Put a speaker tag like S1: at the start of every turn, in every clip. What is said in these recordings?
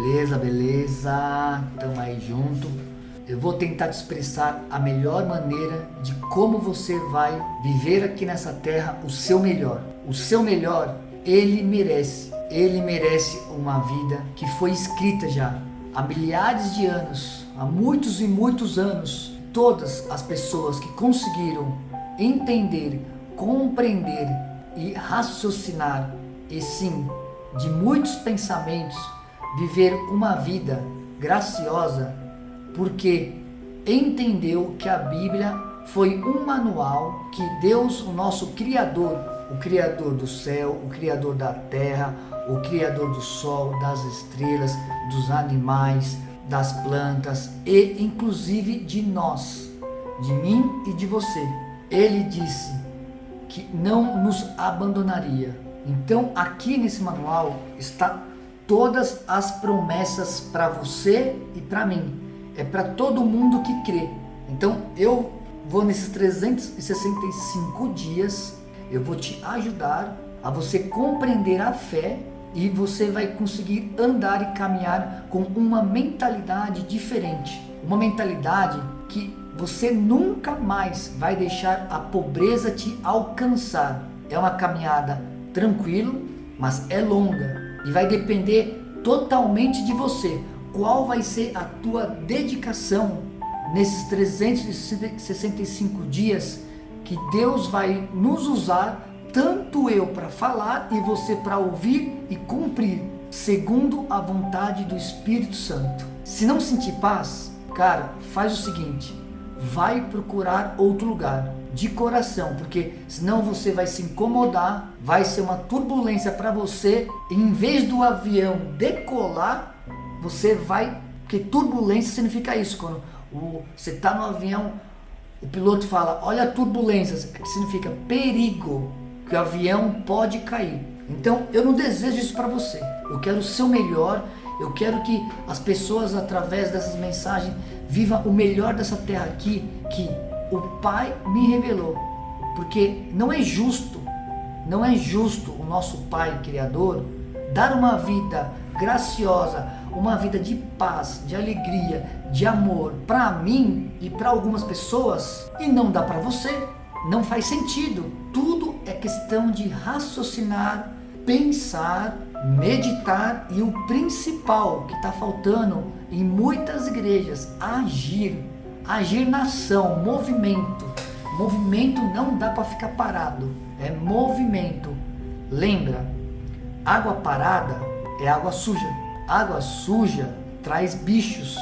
S1: Beleza, beleza? Tamo aí junto. Eu vou tentar te expressar a melhor maneira de como você vai viver aqui nessa terra o seu melhor. O seu melhor, ele merece. Ele merece uma vida que foi escrita já há milhares de anos, há muitos e muitos anos. Todas as pessoas que conseguiram entender, compreender e raciocinar, e sim, de muitos pensamentos, viver uma vida graciosa, porque entendeu que a Bíblia foi um manual que Deus, o nosso Criador, o Criador do céu, o Criador da terra, o Criador do sol, das estrelas, dos animais, das plantas e inclusive de nós, de mim e de você. Ele disse que não nos abandonaria. Então aqui nesse manual está todas as promessas para você e para mim. É para todo mundo que crê. Então eu vou nesses 365 dias, eu vou te ajudar a você compreender a fé e você vai conseguir andar e caminhar com uma mentalidade diferente. Uma mentalidade que você nunca mais vai deixar a pobreza te alcançar. É uma caminhada tranquila, mas é longa e vai depender totalmente de você. Qual vai ser a tua dedicação nesses 365 dias que Deus vai nos usar, tanto eu para falar e você para ouvir e cumprir, segundo a vontade do Espírito Santo. Se não sentir paz, cara, faz o seguinte, vai procurar outro lugar, de coração, porque senão você vai se incomodar, vai ser uma turbulência para você, e em vez do avião decolar, você vai, porque turbulência significa isso, quando você está no avião, o piloto fala, olha a turbulência, que significa perigo, que o avião pode cair. Então eu não desejo isso para você, eu quero o seu melhor, eu quero que as pessoas através dessas mensagens vivam o melhor dessa terra aqui, que o Pai me revelou, porque não é justo o nosso Pai Criador dar uma vida graciosa, uma vida de paz, de alegria, de amor para mim e para algumas pessoas e não dá para você. Não faz sentido. Tudo é questão de raciocinar, pensar, meditar e o principal que está faltando em muitas igrejas, agir na ação, movimento. Movimento não dá para ficar parado, é movimento. Lembra, água parada é água suja. Água suja traz bichos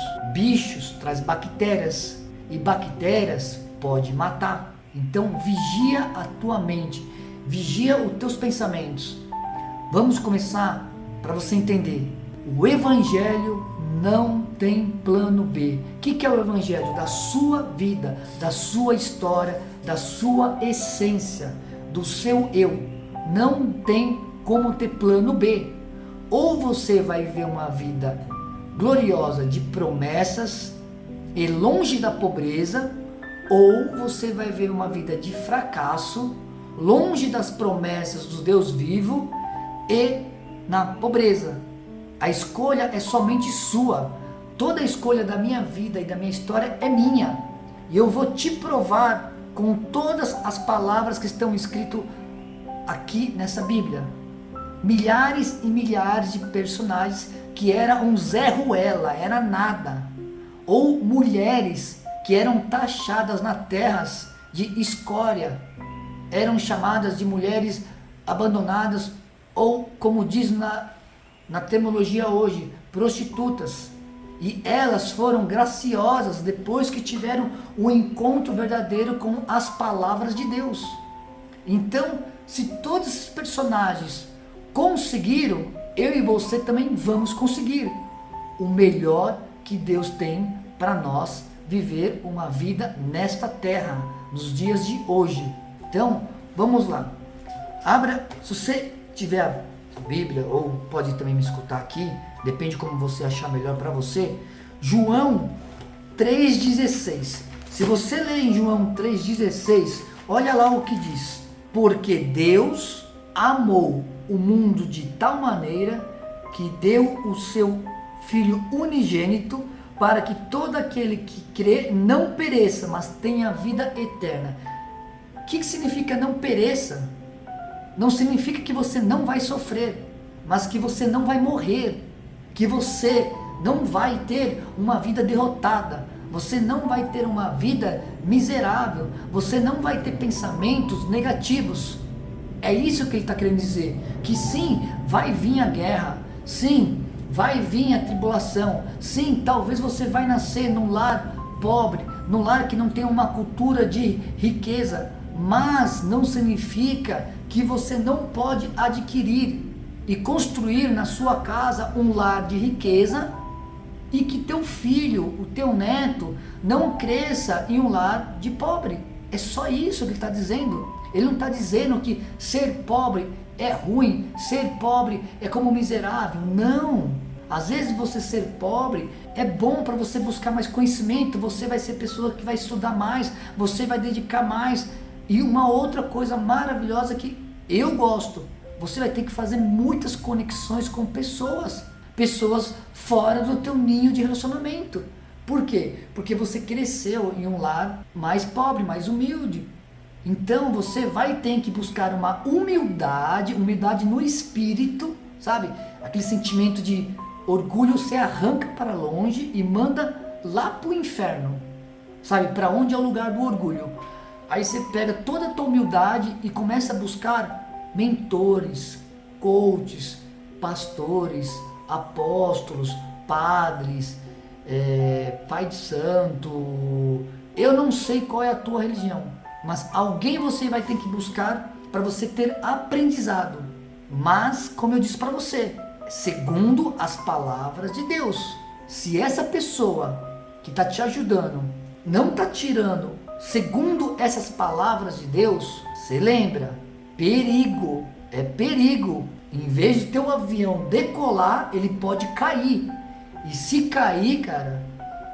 S1: traz bactérias e bactérias pode matar. Então vigia a tua mente, vigia os teus pensamentos. Vamos começar para você entender. O Evangelho não tem plano B. O que é o Evangelho? Da sua vida, da sua história, da sua essência, do seu eu. Não tem como ter plano B. Ou você vai viver uma vida gloriosa de promessas e longe da pobreza, ou você vai ver uma vida de fracasso, longe das promessas do Deus vivo e na pobreza. A escolha é somente sua. Toda a escolha da minha vida e da minha história é minha. E eu vou te provar com todas as palavras que estão escritas aqui nessa Bíblia. Milhares e milhares de personagens que eram um Zé Ruela, era nada. Ou mulheres que eram taxadas na terras de escória, eram chamadas de mulheres abandonadas, ou como diz na terminologia hoje, prostitutas. E elas foram graciosas depois que tiveram o encontro verdadeiro com as palavras de Deus. Então, se todos esses personagens conseguiram, eu e você também vamos conseguir o melhor que Deus tem para nós viver uma vida nesta terra, nos dias de hoje. Então, vamos lá. Abra, se você tiver a Bíblia, ou pode também me escutar aqui, depende como você achar melhor para você, João 3,16. Se você ler em João 3,16, olha lá o que diz. Porque Deus amou o mundo de tal maneira que deu o seu Filho unigênito, para que todo aquele que crê não pereça, mas tenha vida eterna. O que significa não pereça? Não significa que você não vai sofrer, mas que você não vai morrer, que você não vai ter uma vida derrotada, você não vai ter uma vida miserável, você não vai ter pensamentos negativos. É isso que ele está querendo dizer, que sim, vai vir a guerra, sim, vai vir a tribulação, sim, talvez você vai nascer num lar pobre, num lar que não tem uma cultura de riqueza, mas não significa que você não pode adquirir e construir na sua casa um lar de riqueza e que teu filho, o teu neto, não cresça em um lar de pobre. É só isso que ele está dizendo. Ele não está dizendo que ser pobre é ruim, ser pobre é como miserável. Não! Às vezes você ser pobre é bom para você buscar mais conhecimento, você vai ser pessoa que vai estudar mais, você vai dedicar mais. E uma outra coisa maravilhosa que eu gosto, você vai ter que fazer muitas conexões com pessoas fora do teu ninho de relacionamento. Por quê? Porque você cresceu em um lar mais pobre, mais humilde. Então você vai ter que buscar uma humildade no espírito, sabe? Aquele sentimento de orgulho você arranca para longe e manda lá para o inferno, sabe? Para onde é o lugar do orgulho. Aí você pega toda a tua humildade e começa a buscar mentores, coaches, pastores, apóstolos, padres, pai de santo. Eu não sei qual é a tua religião, mas alguém você vai ter que buscar para você ter aprendizado. Mas, como eu disse para você, segundo as palavras de Deus. Se essa pessoa que está te ajudando não está tirando segundo essas palavras de Deus, você lembra, perigo, é perigo. Em vez de teu avião decolar, ele pode cair. E se cair, cara,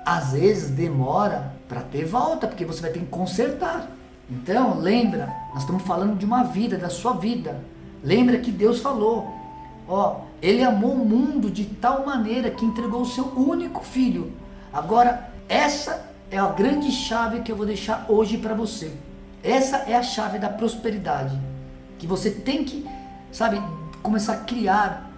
S1: às vezes demora para ter volta, porque você vai ter que consertar. Então, lembra, nós estamos falando de uma vida, da sua vida. Lembra que Deus falou, Ele amou o mundo de tal maneira que entregou o seu único filho. Agora, essa é a grande chave que eu vou deixar hoje para você. Essa é a chave da prosperidade, que você tem que, começar a criar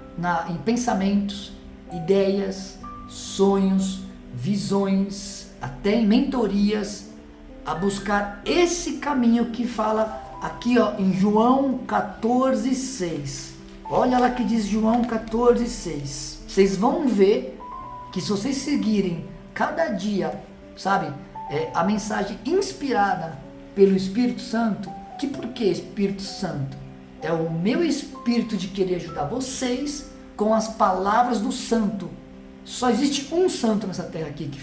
S1: em pensamentos, ideias, sonhos, visões, até em mentorias, a buscar esse caminho que fala aqui em João 14:6. Olha lá que diz João 14:6. Vocês vão ver que se vocês seguirem cada dia, a mensagem inspirada pelo Espírito Santo, que por que Espírito Santo? É o meu espírito de querer ajudar vocês com as palavras do santo. Só existe um santo nessa terra aqui que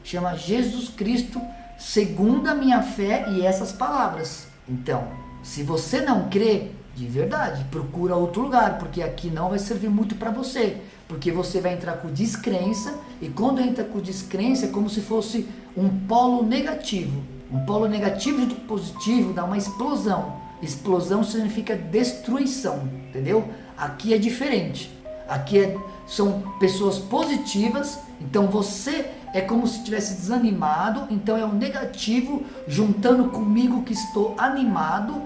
S1: chama Jesus Cristo, segundo a minha fé e essas palavras. Então, se você não crê, de verdade, procura outro lugar, porque aqui não vai servir muito para você, porque você vai entrar com descrença, e quando entra com descrença é como se fosse um polo negativo. Um polo negativo e positivo dá uma explosão. Explosão significa destruição, entendeu? Aqui é diferente. Aqui são pessoas positivas, então você é como se estivesse desanimado, então é o negativo juntando comigo que estou animado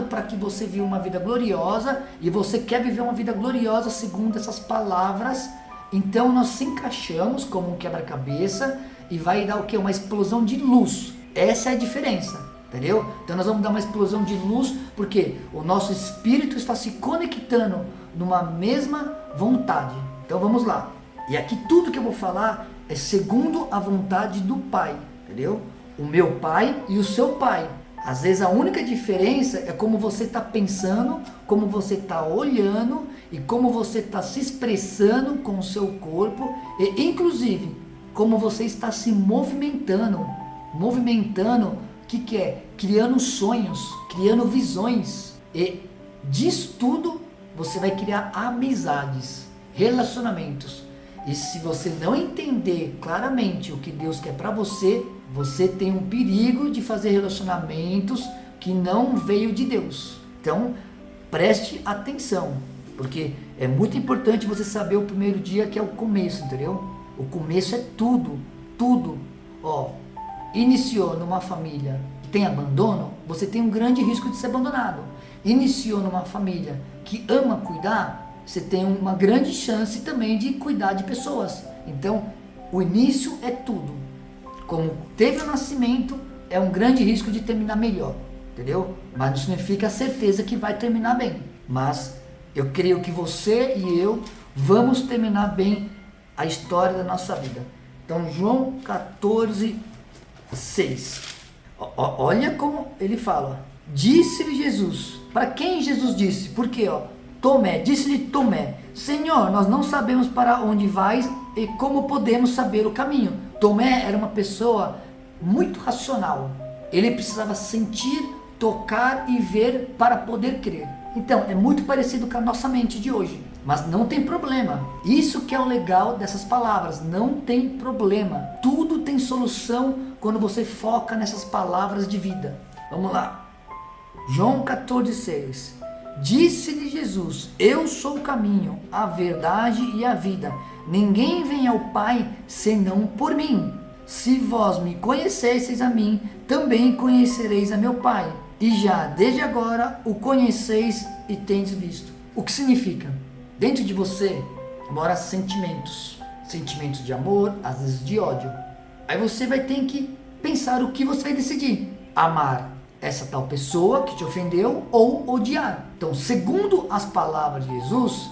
S1: para que você viva uma vida gloriosa, e você quer viver uma vida gloriosa segundo essas palavras. Então nós se encaixamos como um quebra-cabeça e vai dar o quê? Uma explosão de luz. Essa é a diferença, entendeu? Então nós vamos dar uma explosão de luz porque o nosso espírito está se conectando numa mesma vontade. Então vamos lá. E aqui tudo que eu vou falar é segundo a vontade do Pai, entendeu? O meu Pai e o seu Pai. Às vezes a única diferença é como você está pensando, como você está olhando e como você está se expressando com o seu corpo e inclusive como você está se movimentando. Movimentando, o que é? Criando sonhos, criando visões. E disso tudo você vai criar amizades, relacionamentos. E se você não entender claramente o que Deus quer para você, você tem um perigo de fazer relacionamentos que não veio de Deus. Então, preste atenção, porque É muito importante você saber o primeiro dia, que é o começo, entendeu? O começo é tudo, tudo. Ó, iniciou numa família que tem abandono, você tem um grande risco de ser abandonado. Iniciou numa família que ama cuidar, você tem uma grande chance também de cuidar de pessoas. Então, o início é tudo. Como teve o nascimento, é um grande risco de terminar melhor, entendeu? Mas não significa a certeza que vai terminar bem. Mas eu creio que você e eu vamos terminar bem a história da nossa vida. Então, João 14, 6. Olha como ele fala. Disse-lhe Jesus. Para quem Jesus disse? Porque, Tomé, disse-lhe Tomé: Senhor, nós não sabemos para onde vais e como podemos saber o caminho. Tomé era uma pessoa muito racional. Ele precisava sentir, tocar e ver para poder crer. Então, é muito parecido com a nossa mente de hoje. Mas não tem problema. Isso que é o legal dessas palavras. Não tem problema. Tudo tem solução quando você foca nessas palavras de vida. Vamos lá. João 14, 6. Disse-lhe Jesus: Eu sou o caminho, a verdade e a vida. Ninguém vem ao Pai senão por mim. Se vós me conhecesseis a mim, também conhecereis a meu Pai. E já desde agora o conheceis e tendes visto. O que significa? Dentro de você moram sentimentos. Sentimentos de amor, às vezes de ódio. Aí você vai ter que pensar o que você vai decidir. Amar essa tal pessoa que te ofendeu ou odiar. Então, segundo as palavras de Jesus,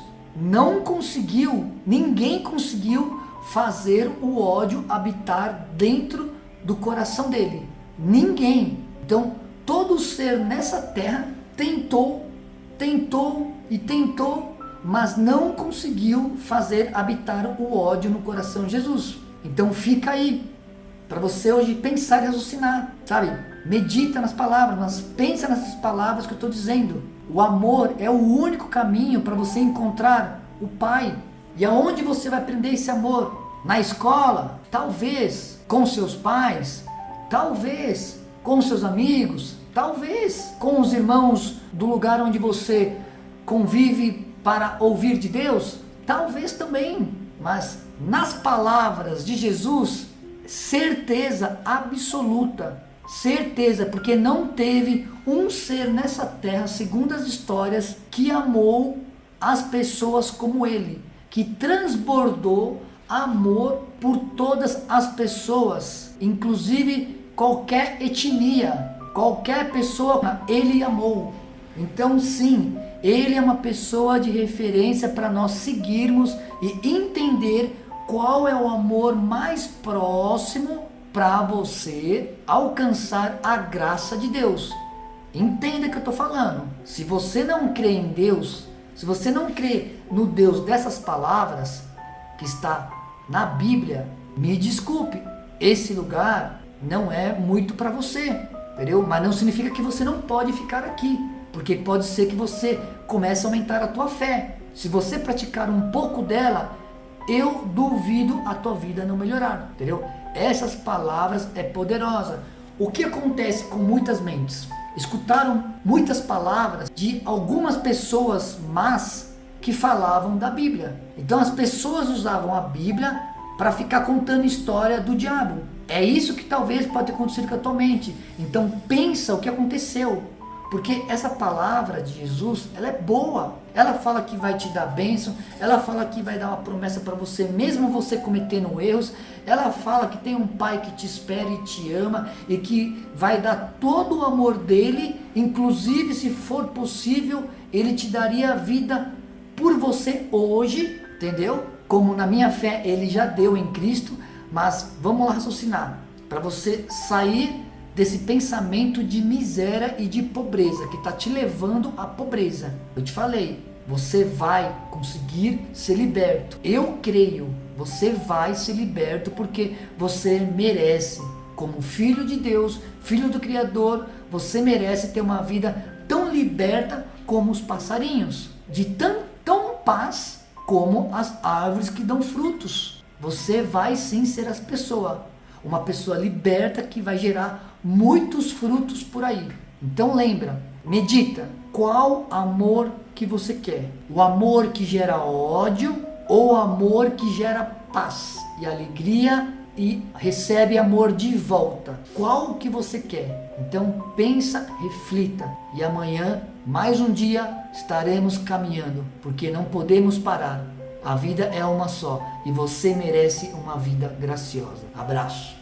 S1: ninguém conseguiu fazer o ódio habitar dentro do coração dele. Ninguém. Então, todo ser nessa terra tentou, mas não conseguiu fazer habitar o ódio no coração de Jesus. Então fica aí, para você hoje pensar e raciocinar, sabe? Medita nas palavras, mas pensa nessas palavras que eu estou dizendo. O amor é o único caminho para você encontrar o Pai. E aonde você vai aprender esse amor? Na escola? Talvez com seus pais? Talvez com seus amigos? Talvez com os irmãos do lugar onde você convive para ouvir de Deus? Talvez também. Mas nas palavras de Jesus, certeza absoluta. Certeza, porque não teve um ser nessa terra, segundo as histórias, que amou as pessoas como ele, que transbordou amor por todas as pessoas, inclusive qualquer etnia, qualquer pessoa ele amou. Então sim, ele é uma pessoa de referência para nós seguirmos e entender qual é o amor mais próximo para você alcançar a graça de Deus. Entenda o que eu estou falando. Se você não crê em Deus, se você não crê no Deus dessas palavras, que está na Bíblia, me desculpe, esse lugar não é muito para você, entendeu? Mas não significa que você não pode ficar aqui, porque pode ser que você comece a aumentar a tua fé. Se você praticar um pouco dela, eu duvido a tua vida não melhorar, entendeu? Essas palavras é poderosa. O que acontece com muitas mentes? Escutaram muitas palavras de algumas pessoas más que falavam da Bíblia. Então as pessoas usavam a Bíblia para ficar contando história do diabo. É isso que talvez pode ter acontecido com a tua mente. Então pensa o que aconteceu. Porque essa palavra de Jesus, ela é boa. Ela fala que vai te dar bênção. Ela fala que vai dar uma promessa para você, mesmo você cometendo erros. Ela fala que tem um Pai que te espera e te ama. E que vai dar todo o amor dele. Inclusive, se for possível, ele te daria a vida por você hoje. Entendeu? Como na minha fé, ele já deu em Cristo. Mas vamos lá raciocinar. Para você sair desse pensamento de miséria e de pobreza, que está te levando à pobreza. Eu te falei, você vai conseguir ser liberto. Eu creio, você vai ser liberto porque você merece. Como filho de Deus, filho do Criador, você merece ter uma vida tão liberta como os passarinhos, de tão paz como as árvores que dão frutos. Você vai sim ser essa pessoa. Uma pessoa liberta que vai gerar muitos frutos por aí. Então lembra, Medita. Qual amor que você quer? O amor que gera ódio ou o amor que gera paz e alegria e recebe amor de volta? Qual que você quer? Então pensa, reflita e amanhã, mais um dia, estaremos caminhando, porque não podemos parar. A vida é uma só e você merece uma vida graciosa. Abraço.